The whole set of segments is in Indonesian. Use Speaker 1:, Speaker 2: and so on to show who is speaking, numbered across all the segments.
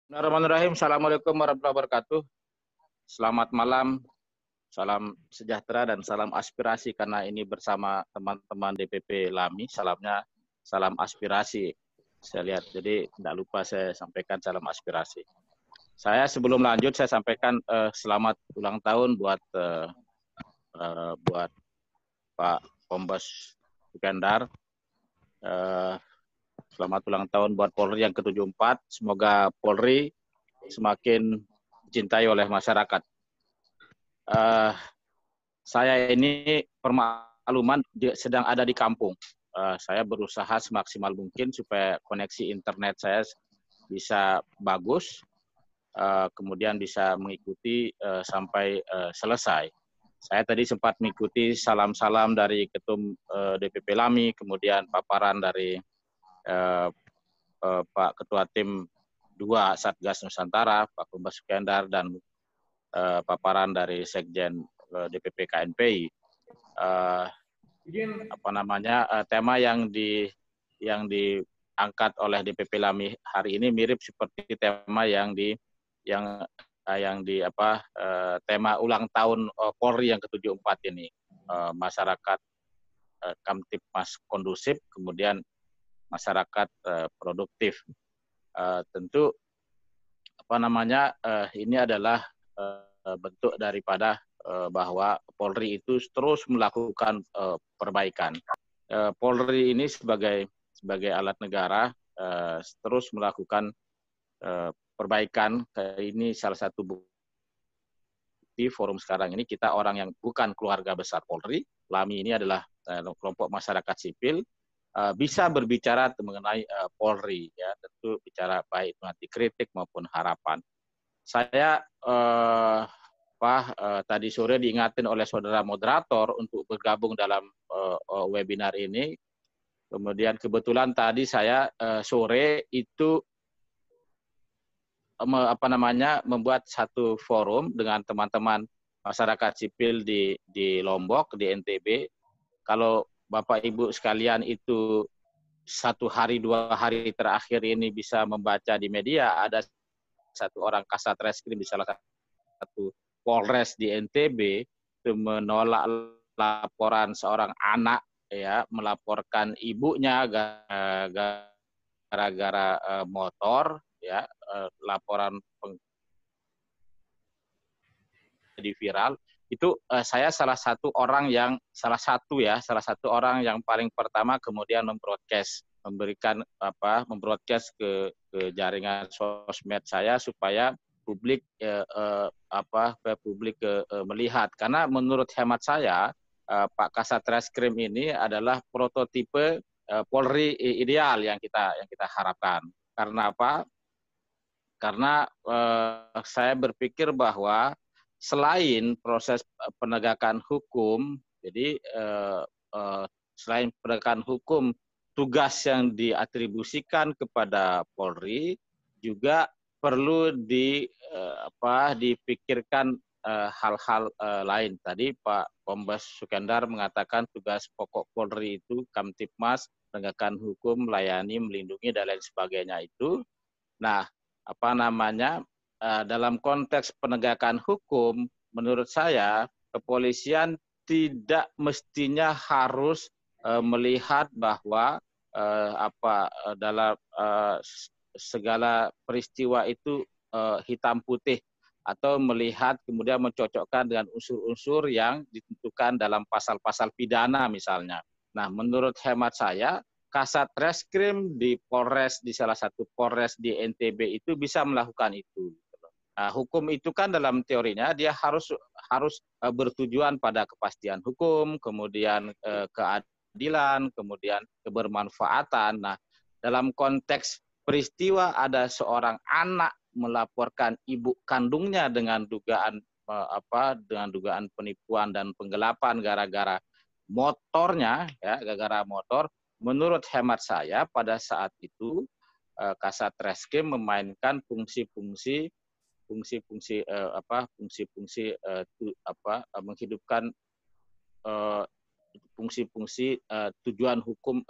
Speaker 1: Bismillahirrahmanirrahim. Assalamualaikum warahmatullahi wabarakatuh. Selamat malam, salam sejahtera dan salam aspirasi karena ini bersama teman-teman DPP LAMI. Salamnya salam aspirasi. Saya lihat, jadi tidak lupa saya sampaikan salam aspirasi. Saya sebelum lanjut saya sampaikan selamat ulang tahun buat Pak Kombes Sukendar. Selamat ulang tahun buat Polri yang ke-74. Semoga Polri semakin dicintai oleh masyarakat. Saya ini permakluman sedang ada di kampung. Saya berusaha semaksimal mungkin supaya koneksi internet saya bisa bagus, kemudian bisa mengikuti sampai selesai. Saya tadi sempat mengikuti salam-salam dari Ketum DPP LAMI, kemudian paparan dari Pak Ketua Tim 2 Satgas Nusantara, Pak Kombes Sukendar, dan paparan dari Sekjen DPP KNPI. Tema yang diangkat oleh DPP LAMI hari ini mirip seperti tema tema ulang tahun Polri yang ke-74 ini. Masyarakat Kamtipmas kondusif, kemudian masyarakat produktif. Tentu ini adalah bentuk daripada bahwa Polri itu terus melakukan perbaikan. Polri ini sebagai alat negara terus melakukan perbaikan. Ini salah satu bukti forum sekarang ini kita orang yang bukan keluarga besar Polri. LAMI ini adalah kelompok masyarakat sipil, bisa berbicara mengenai Polri, ya, tentu bicara baik nanti kritik maupun harapan. Saya tadi sore diingatin oleh saudara moderator untuk bergabung dalam webinar ini. Kemudian kebetulan tadi saya sore itu membuat satu forum dengan teman-teman masyarakat sipil di Lombok, di NTB. Kalau Bapak Ibu sekalian itu 1 hari 2 hari terakhir ini bisa membaca di media, ada satu orang Kasat Reskrim di salah satu Polres di NTB itu menolak laporan seorang anak, ya, melaporkan ibunya gara-gara motor, ya, laporan di viral. Itu saya salah satu orang yang paling pertama kemudian membroadcast ke jaringan sosmed saya supaya publik melihat, karena menurut hemat saya Pak Kasat Reskrim ini adalah prototipe Polri ideal yang kita harapkan. Karena apa? Karena saya berpikir bahwa selain proses penegakan hukum, jadi selain penegakan hukum, tugas yang diatribusikan kepada Polri juga perlu dipikirkan hal-hal lain. Tadi Pak Kombes Sukendar mengatakan tugas pokok Polri itu Kamtipmas, penegakan hukum, melayani, melindungi, dan lain sebagainya itu. Nah, dalam konteks penegakan hukum, menurut saya kepolisian tidak mestinya harus melihat bahwa dalam segala peristiwa itu hitam putih, atau melihat kemudian mencocokkan dengan unsur-unsur yang ditentukan dalam pasal-pasal pidana misalnya. Nah, menurut hemat saya, Kasat Reskrim di salah satu Polres di NTB itu bisa melakukan itu. Nah, hukum itu kan dalam teorinya dia harus bertujuan pada kepastian hukum, kemudian keadilan, kemudian kebermanfaatan. Nah, dalam konteks peristiwa ada seorang anak melaporkan ibu kandungnya dengan dugaan penipuan dan penggelapan gara-gara motornya, ya, gara-gara motor. Menurut hemat saya pada saat itu Kasat Reskrim memainkan menghidupkan fungsi-fungsi tujuan hukum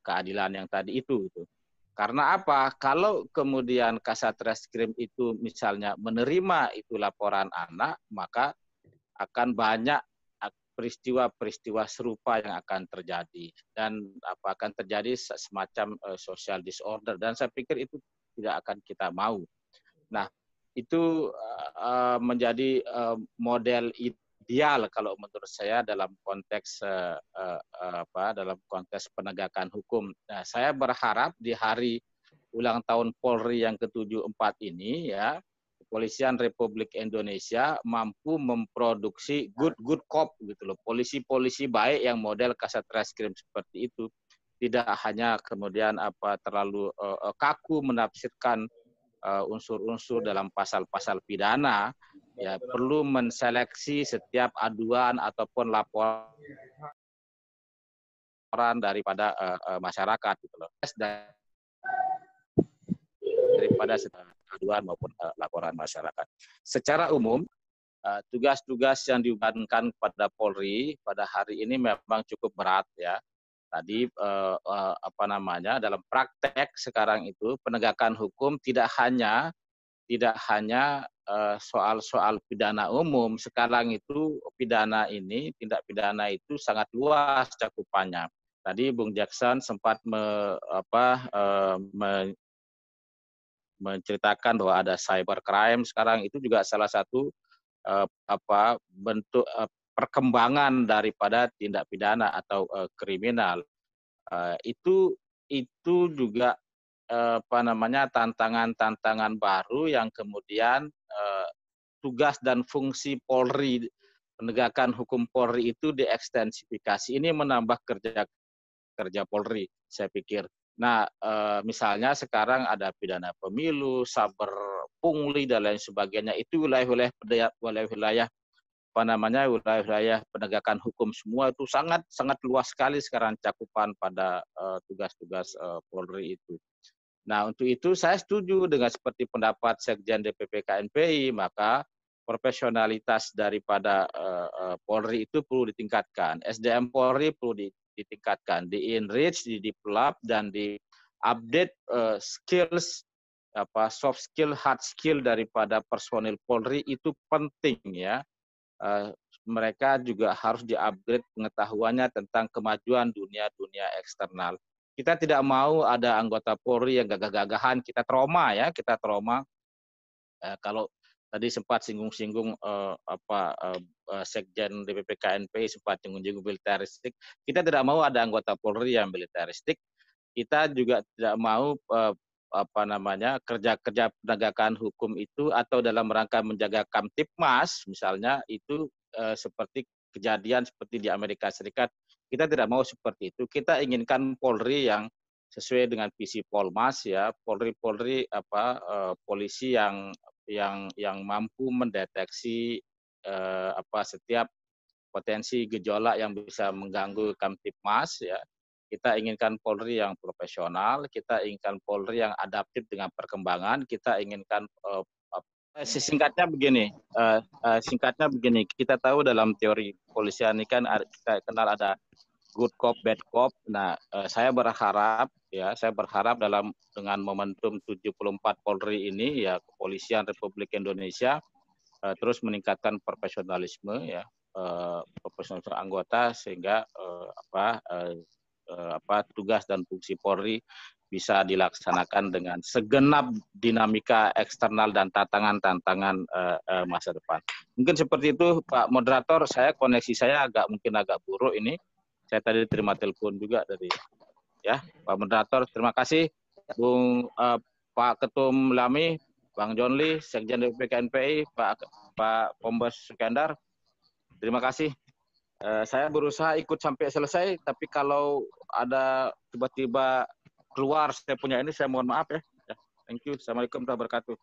Speaker 1: keadilan yang tadi itu. Karena apa? Kalau kemudian Kasat Reskrim itu misalnya menerima itu laporan anak, maka akan banyak peristiwa-peristiwa serupa yang akan terjadi, dan apa akan terjadi semacam social disorder, dan saya pikir itu tidak akan kita mau. Nah, itu menjadi model ideal kalau menurut saya dalam konteks dalam konteks penegakan hukum. Nah, saya berharap di hari ulang tahun Polri yang ke-74 ini ya, Kepolisian Republik Indonesia mampu memproduksi good cop gitu loh, polisi-polisi baik yang model Kasat Reskrim seperti itu. Tidak hanya kemudian terlalu kaku menafsirkan unsur-unsur dalam pasal-pasal pidana, ya perlu menseleksi setiap aduan ataupun laporan daripada masyarakat gitu loh. Daripada aduan maupun laporan masyarakat. Secara umum, tugas-tugas yang dibebankan pada Polri pada hari ini memang cukup berat ya. Tadi dalam praktek sekarang itu penegakan hukum tidak hanya soal-soal pidana umum. Sekarang itu tindak pidana itu sangat luas cakupannya. Tadi Bung Jackson sempat menceritakan bahwa ada cybercrime sekarang, itu juga salah satu bentuk perkembangan daripada tindak pidana atau kriminal. Itu juga tantangan-tantangan baru yang kemudian tugas dan fungsi Polri, penegakan hukum Polri itu diekstensifikasi. Ini menambah kerja Polri, saya pikir. Nah, misalnya sekarang ada pidana pemilu, saber pungli dan lain sebagainya. Itu wilayah penegakan hukum semua itu sangat luas sekali sekarang cakupan pada tugas-tugas Polri itu. Nah, untuk itu saya setuju dengan seperti pendapat Sekjen DPP KNPI, maka profesionalitas daripada Polri itu perlu ditingkatkan. SDM Polri perlu ditingkatkan, di-enrich, di-develop, dan di-update skills, soft skill, hard skill daripada personil Polri itu penting ya. Mereka juga harus di-upgrade pengetahuannya tentang kemajuan dunia eksternal. Kita tidak mau ada anggota Polri yang gagah-gagahan, kita trauma. Kalau tadi sempat singgung-singgung Sekjen DPP KNPI sempat singgung-singgung militeristik, kita tidak mau ada anggota Polri yang militeristik. Kita juga tidak mau kerja-kerja penegakan hukum itu atau dalam rangka menjaga Kamtipmas misalnya itu seperti kejadian seperti di Amerika Serikat. Kita tidak mau seperti itu. Kita inginkan Polri yang sesuai dengan visi Polmas ya, Polri polisi yang mampu mendeteksi setiap potensi gejolak yang bisa mengganggu Kamtipmas ya. Kita inginkan Polri yang profesional, kita inginkan Polri yang adaptif dengan perkembangan, kita inginkan singkatnya begini, kita tahu dalam teori kepolisian ini kan kita kenal ada good cop, bad cop. Nah, saya berharap dengan momentum 74 Polri ini ya, Kepolisian Republik Indonesia terus meningkatkan profesionalisme ya, profesionalisme anggota sehingga tugas dan fungsi Polri bisa dilaksanakan dengan segenap dinamika eksternal dan tantangan-tantangan masa depan. Mungkin seperti itu, Pak Moderator. Koneksi saya mungkin agak buruk ini. Saya tadi terima telepon juga dari Pak Moderator. Terima kasih, Pak Ketum Lami, Bang Jonli, Sekjen DPP KNPI, Pak Kombes Sukendar. Terima kasih. Saya berusaha ikut sampai selesai, tapi kalau ada tiba-tiba keluar saya punya ini, saya mohon maaf ya. Thank you. Assalamualaikum warahmatullahi wabarakatuh.